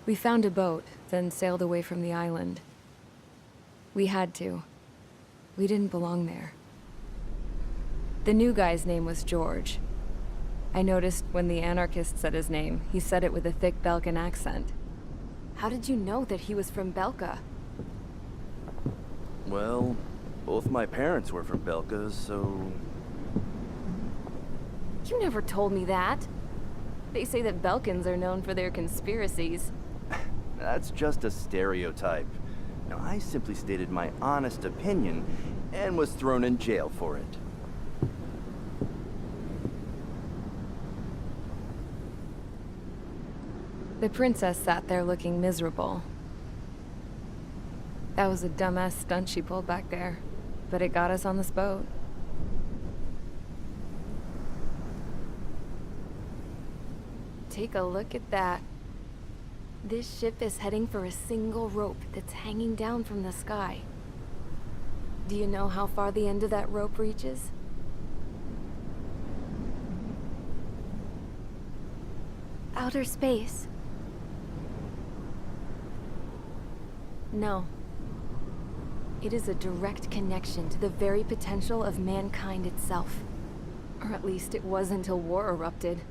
We found a boat, then sailed away from the island. We had to. We didn't belong there. The new guy's name was George. I noticed when the anarchist said his name, he said it with a thick Belkan accent. How did you know that he was from Belka? Well, both my parents were from Belka, so... You never told me that. They say that Belkans are known for their conspiracies. That's just a stereotype. Now, I simply stated my honest opinion and was thrown in jail for it. The princess sat there looking miserable. That was a dumbass stunt she pulled back there, but it got us on this boat. Take a look at that. This ship is heading for a single rope that's hanging down from the sky. Do you know how far the end of that rope reaches? Outer space. No. It is a direct connection to the very potential of mankind itself. Or at least it was until war erupted.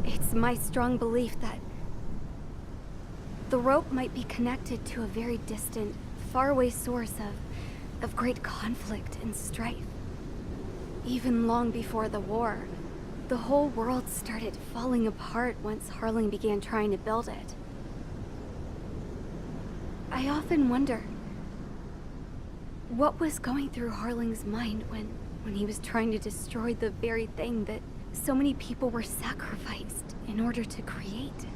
It's my strong belief that the rope might be connected to a very distant, faraway source of great conflict and strife. Even long before the war, the whole world started falling apart once Harling began trying to build it. I often wonder what was going through Harling's mind when he was trying to destroy the very thing that so many people were sacrificed in order to create.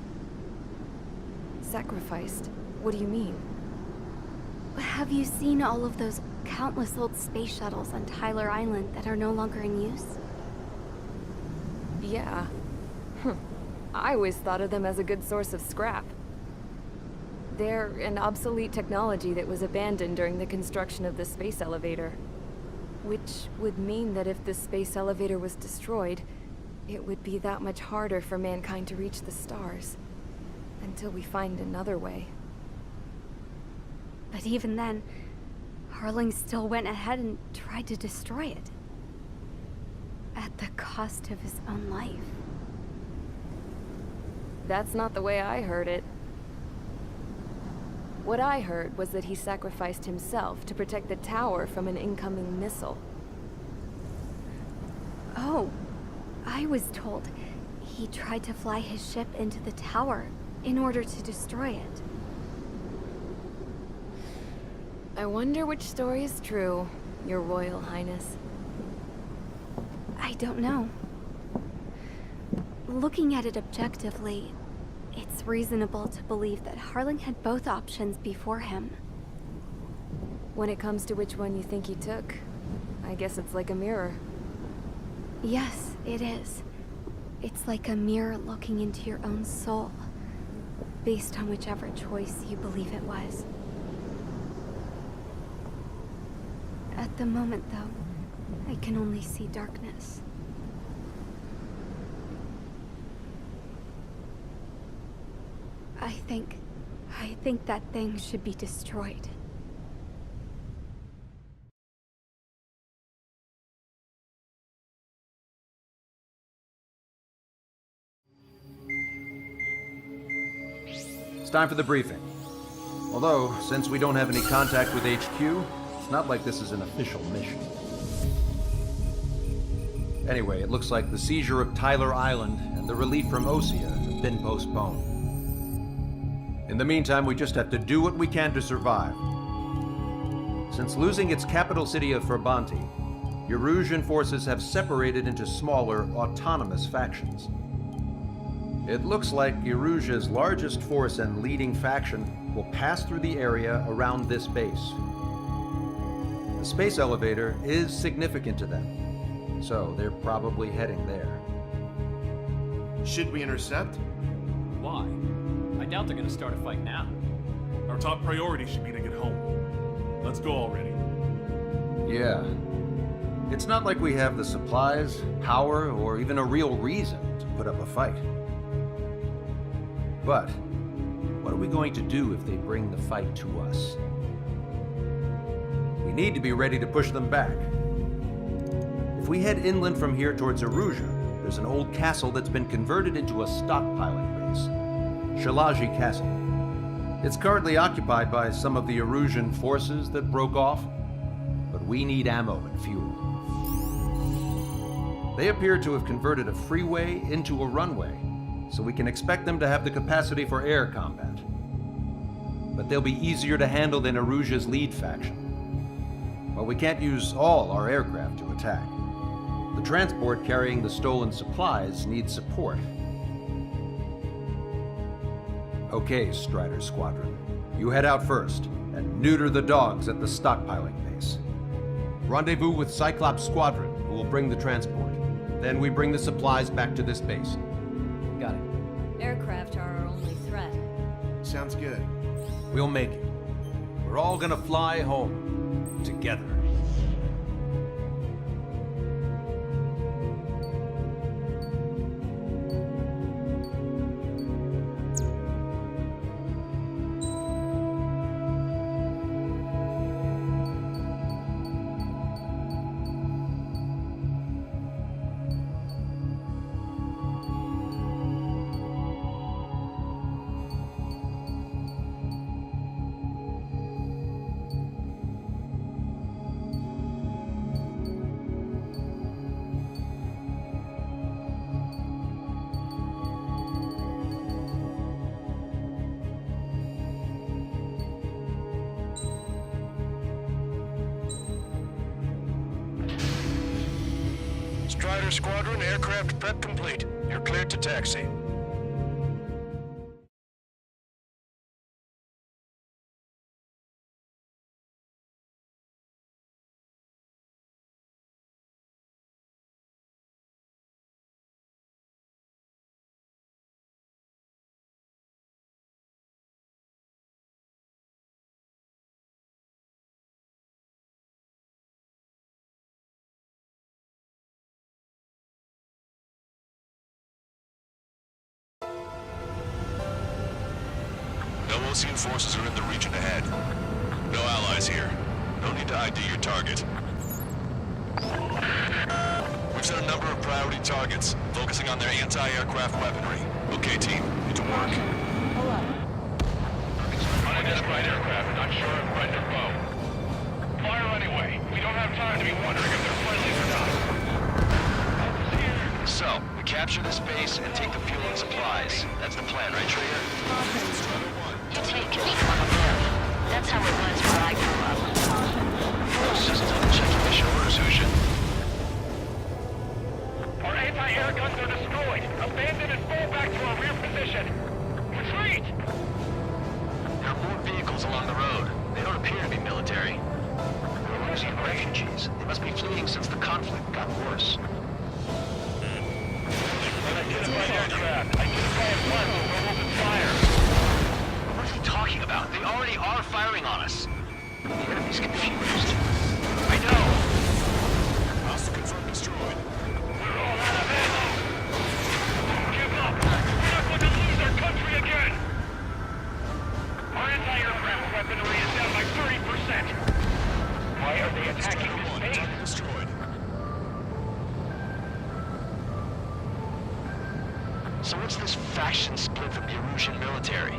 Sacrificed? What do you mean? Have you seen all of those countless old space shuttles on Tyler Island that are no longer in use? Yeah. I always thought of them as a good source of scrap. They're an obsolete technology that was abandoned during the construction of the space elevator. Which would mean that if the space elevator was destroyed, it would be that much harder for mankind to reach the stars. Until we find another way. But even then, Harling still went ahead and tried to destroy it. At the cost of his own life. That's not the way I heard it. What I heard was that he sacrificed himself to protect the tower from an incoming missile. Oh, I was told he tried to fly his ship into the tower in order to destroy it. I wonder which story is true, Your Royal Highness. I don't know. Looking at it objectively, it's reasonable to believe that Harling had both options before him. When it comes to which one you think he took, I guess it's like a mirror. Yes, it is. It's like a mirror looking into your own soul, based on whichever choice you believe it was. At the moment, though, I can only see darkness. I think that thing should be destroyed. It's time for the briefing. Although, since we don't have any contact with HQ, it's not like this is an official mission. Anyway, it looks like the seizure of Tyler Island and the relief from Osea have been postponed. In the meantime, we just have to do what we can to survive. Since losing its capital city of Ferbanti, Erusian forces have separated into smaller, autonomous factions. It looks like Erusia's largest force and leading faction will pass through the area around this base. The space elevator is significant to them, so they're probably heading there. Should we intercept? Why? I doubt they're gonna start a fight now. Our top priority should be to get home. Let's go already. Yeah. It's not like we have the supplies, power, or even a real reason to put up a fight. But what are we going to do if they bring the fight to us? We need to be ready to push them back. If we head inland from here towards Erusia, there's an old castle that's been converted into a stockpiling base. Shalaji Castle. It's currently occupied by some of the Erusian forces that broke off, but we need ammo and fuel. They appear to have converted a freeway into a runway, so we can expect them to have the capacity for air combat. But they'll be easier to handle than Erusia's lead faction. But we can't use all our aircraft to attack. The transport carrying the stolen supplies needs support. Okay, Strider Squadron. You head out first and neuter the dogs at the stockpiling base. Rendezvous with Cyclops Squadron, who will bring the transport. Then we bring the supplies back to this base. Got it. Aircraft are our only threat. Sounds good. We'll make it. We're all gonna fly home together. Strider Squadron, aircraft prep complete. You're cleared to taxi. No Osean forces are in the region ahead. No allies here. No need to ID your target. We've set a number of priority targets, focusing on their anti-aircraft weaponry. Okay, team, get to work. Unidentified aircraft, not sure if friend or foe. Fire anyway. We don't have time to be wondering if they're friendly or not. So, we capture this base and take the fuel and supplies. That's the plan, right, Trigger? You take control of them. That's how it was where I grew up. Just double-checking mission orders, Hushin. Our anti-air guns are destroyed. Abandon and fall back to our rear position. Retreat! There are more vehicles along the road. They don't appear to be military. We're losing refugees. They must be fleeing since the conflict got worse. Unidentified aircraft. Identify at once or we'll open fire. What is he talking about? They already are firing on us. The enemy's confused. I know. Hostile confirmed destroyed. We're all out of ammo. Don't give up. We're not going to lose our country again. Our anti-aircraft weaponry is down by 30%. Why are they attacking this base? Target destroyed. So what's this faction split from the Erusian military?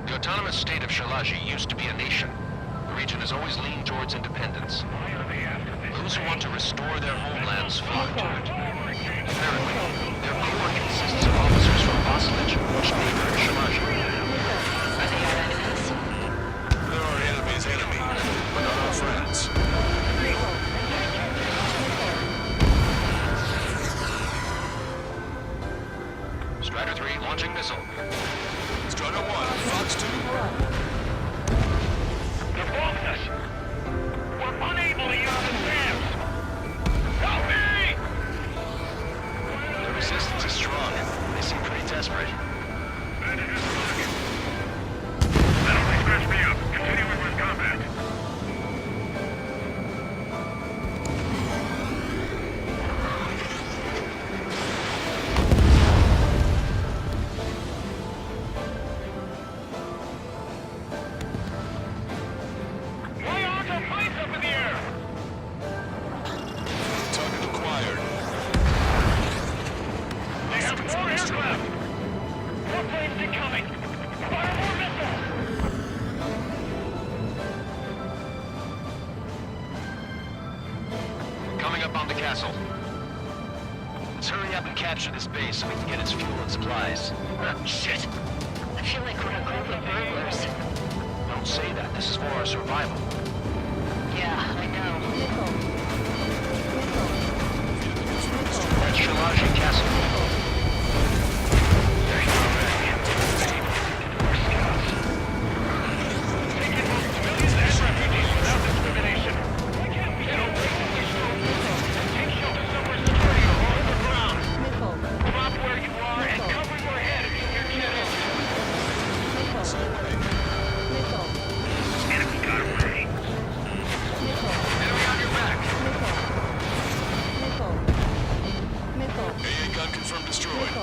The autonomous state of Shalaji used to be a nation. The region has always leaned towards independence. Why are they after this? Those who want to restore their homelands flock to it. Apparently, their core consists of officers from Vasilij, which neighbor Shalaji. Are they our enemies? They're our enemy's enemy, but not our friends. Strider 3 launching missile. Strider 1, Fox 2. They're blocking us. We're unable to use the SAMs. Help me! The resistance is strong. They seem pretty desperate. That only scratched me up. Continuing with combat. Coming up on the castle. Let's hurry up and capture this base so we can get its fuel and supplies. Shit. I feel like we're a group of burglars. Don't say that. This is for our survival. Yeah, I know. That's Shalaji Castle. There you go, man. Our scouts. Taking both civilians and refugees without discrimination. Why can't we get over and take shelter somewhere secure or on the ground? Drop where you are and cover your head if you hear cannon. Enemy got away. Enemy on your back. AA gun confirmed destroyed.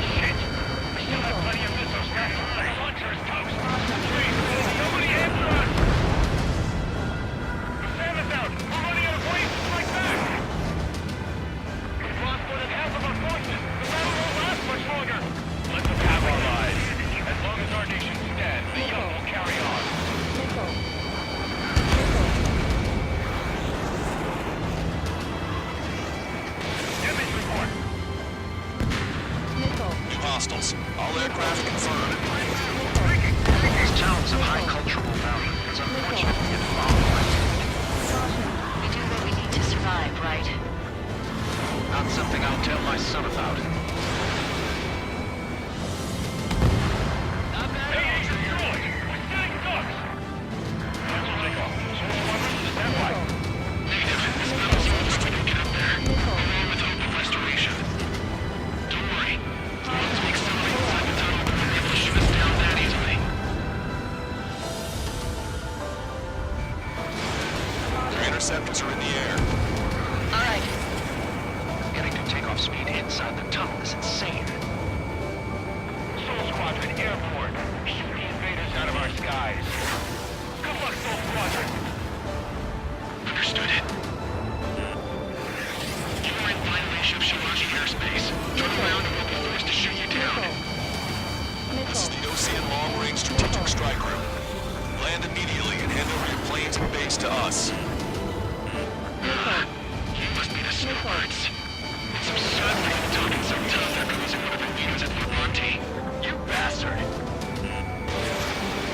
Shit! We still have plenty of missiles. The launcher is toast. Please, nobody answer us! The SAM is out! We're running out of ways to strike back! We've lost more than half of our forces! The battle won't last much longer! Let them have our lives. As long as our nation stands, the young will carry on. Damage report! New hostiles. All aircraft confirmed. These towns have high cultural value. It's unfortunate to get bombed by We do what we need to survive, right? Not something I'll tell my son about. AA destroyed! We're sitting ducks! Cancel takeoff. Soul squadron, stand by. Negative. This battle's almost ready to get up there. Along with hope of restoration. Don't worry. Once we accelerate inside the tunnel, they'll be able to shoot us down that easily. Their interceptors are in the air. All right. Getting to takeoff speed inside the tunnel is insane. Soul Squadron, airport. Shoot the invaders out of our skies. Good luck, Soul Squadron. Understood. You are in violation of Shalaji airspace. Turn around and we'll be forced to shoot you down. This is the Ocean Long Range Strategic Strike Group. Land immediately and hand over your planes and base to us. You must be the snowbirds. It's absurd for you to talk in so tough after losing one of your leaders at Fort Monty. You bastard.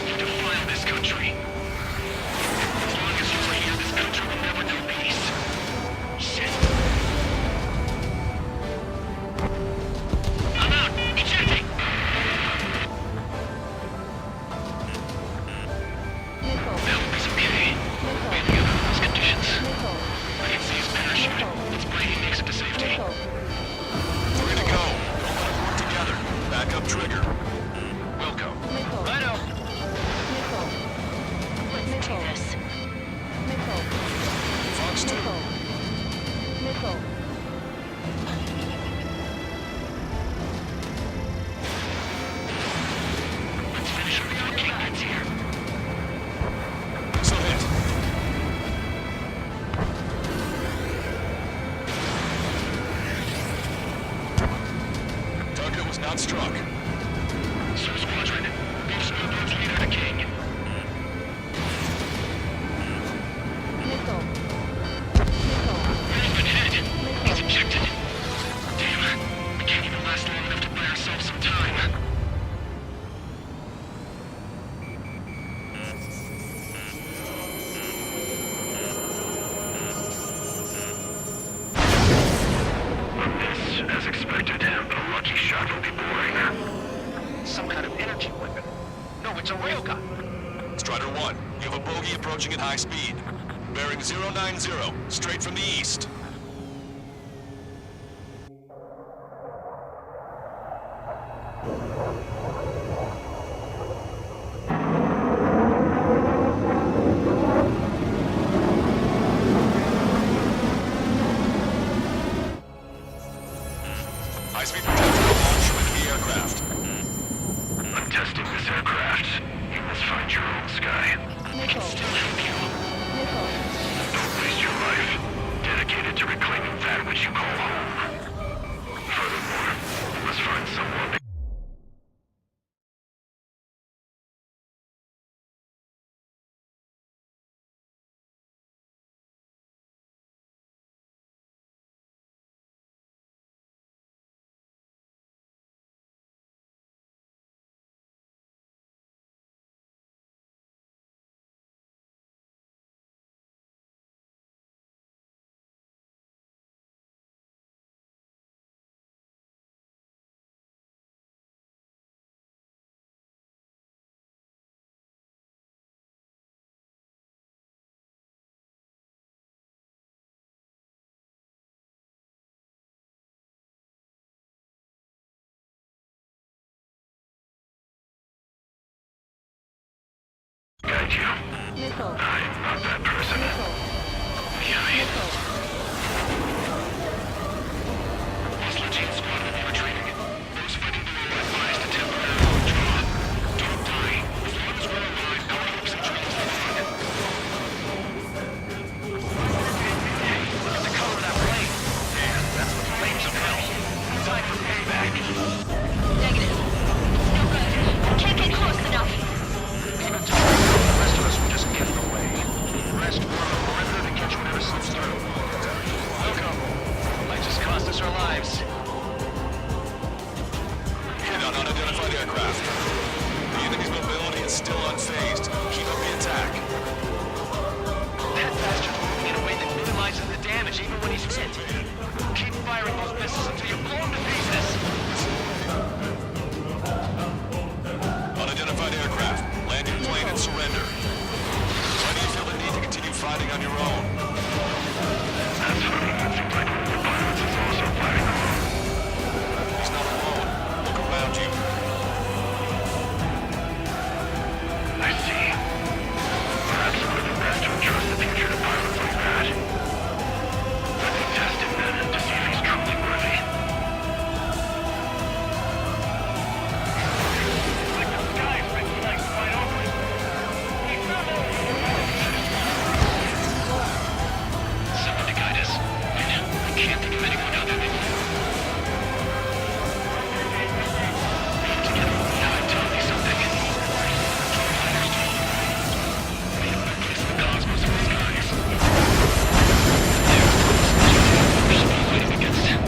You defile this country. As long as you are here, this country will never know peace. Shit. I'm out. Ejecting. That will be okay. We'll be under those conditions. I can see his parachute. Let's pray he makes it to safety. We're to go. Don't let us work together. Back up trigger. Wilco. Righto. Let's do this. Fox 2. Let's finish him before King gets here. So hit. Target was not struck. Soul Squadron, move Snowbird's leader to King. Man's been hit. He's ejected. Damn, we can't even last long enough to buy ourselves some time. This, as expected, a lucky shot will be boring. Some kind of energy weapon. No, it's a railgun. Strider 1, you have a bogey approaching at high speed. Bearing 090, straight from the east. High-speed projectile launch with the aircraft. I'm testing this aircraft. You will guy. We can still help you. Don't waste your life. Dedicated to reclaiming that which you call home. Furthermore, we must find someone. Guide you. I'm not that person. Yummy. This Legion squad will be retreating. Those fighting below are advised to temporarily withdraw. Don't die. As long as we're alive, our hopes and dreams will fade. Hey, look at the color of that flame. Man, that's the flames of hell. Time for payback. Negative. No good. Can't get close enough. Even tougher. The rest of us will just get in the way. The rest were on the perimeter to catch whatever slips through. Welcome. Might just cost us our lives. Hit on unidentified aircraft. The enemy's mobility is still unfazed. Keep up the attack. That bastard's moving in a way that minimizes the damage even when he's hit. Keep firing those missiles until you blow him to pieces. Unidentified aircraft. Land your plane and surrender. Why do you feel the need to continue fighting on your own? That's funny. It seems like one of the pilots is also fighting alone. He's not alone. Look around you. I see. Perhaps one of the best to entrust the future to pilots like that. Let me test him then to see if he's truly worthy. Like the sky's been sliced wide open. Someone to guide us. I can't think of anyone other than you. Together, now tell me something. We have a place in the cosmos in these guys. We should be fighting against him.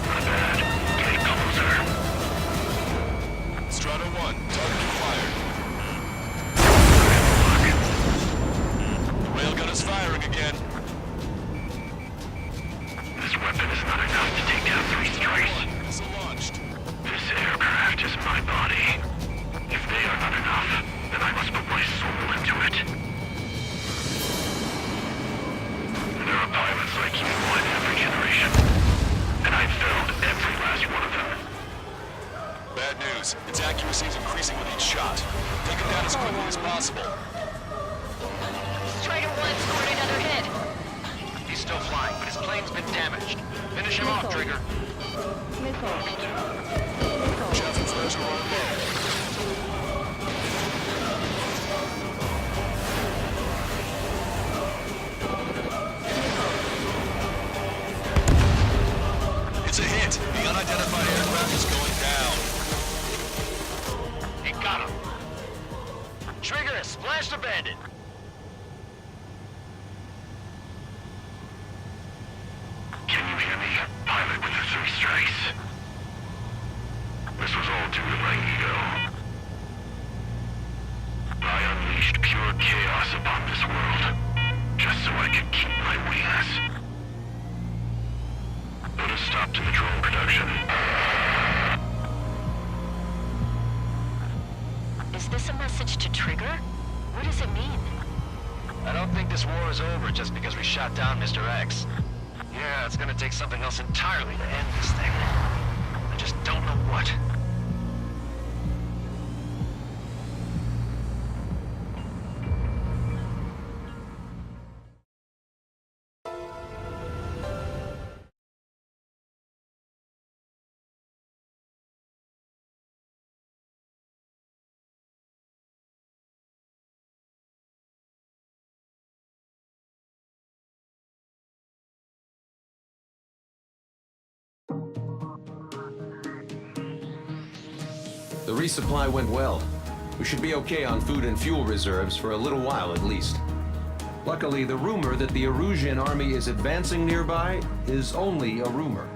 Not bad. Getting closer. Strata 1, target acquired. The railgun is firing again. This weapon is not enough to take down 3 strikes. Missile launched. This aircraft is my body. If they are not enough, then I must put my soul into it. There are pilots like you in every generation. And I've found every last one of them. Bad news. Its accuracy is increasing with each shot. Take it down as quickly as possible. Strider 1 scored another hit. He's still flying, but his plane's been damaged. Finish him off, Trigger. Jeff and Fraser are on board. It's a hit. The unidentified aircraft is going down. He got him. Trigger, splash the bandit. Can you hear me? Pilot with the 3 strikes. This was all due to my ego. I unleashed pure chaos upon this world, just so I could keep my wings. Put a stop to the drone production. Is this a message to Trigger? What does it mean? I don't think this war is over just because we shot down Mr. X. Yeah, it's gonna take something else entirely to end this thing. I just don't know what. The resupply went well. We should be okay on food and fuel reserves for a little while at least. Luckily, the rumor that the Erusian army is advancing nearby is only a rumor.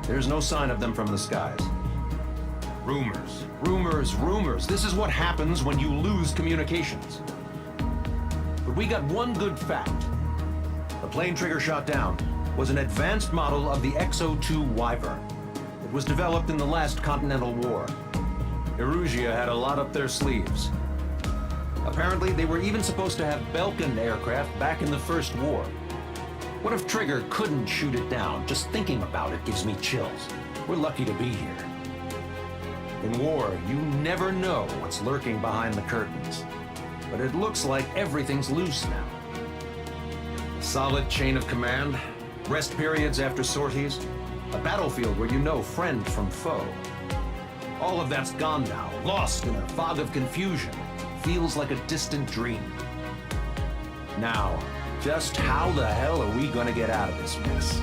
There's no sign of them from the skies. Rumors, rumors, rumors. This is what happens when you lose communications. But we got one good fact. The plane Trigger shot down was an advanced model of the XO-2 Wyvern. It was developed in the last Continental War. Erusia had a lot up their sleeves. Apparently, they were even supposed to have Belkin aircraft back in the First War. What if Trigger couldn't shoot it down? Just thinking about it gives me chills. We're lucky to be here. In war, you never know what's lurking behind the curtains. But it looks like everything's loose now. A solid chain of command, rest periods after sorties, a battlefield where you know friend from foe. All of that's gone now, lost in a fog of confusion. Feels like a distant dream. Now, just how the hell are we gonna get out of this mess?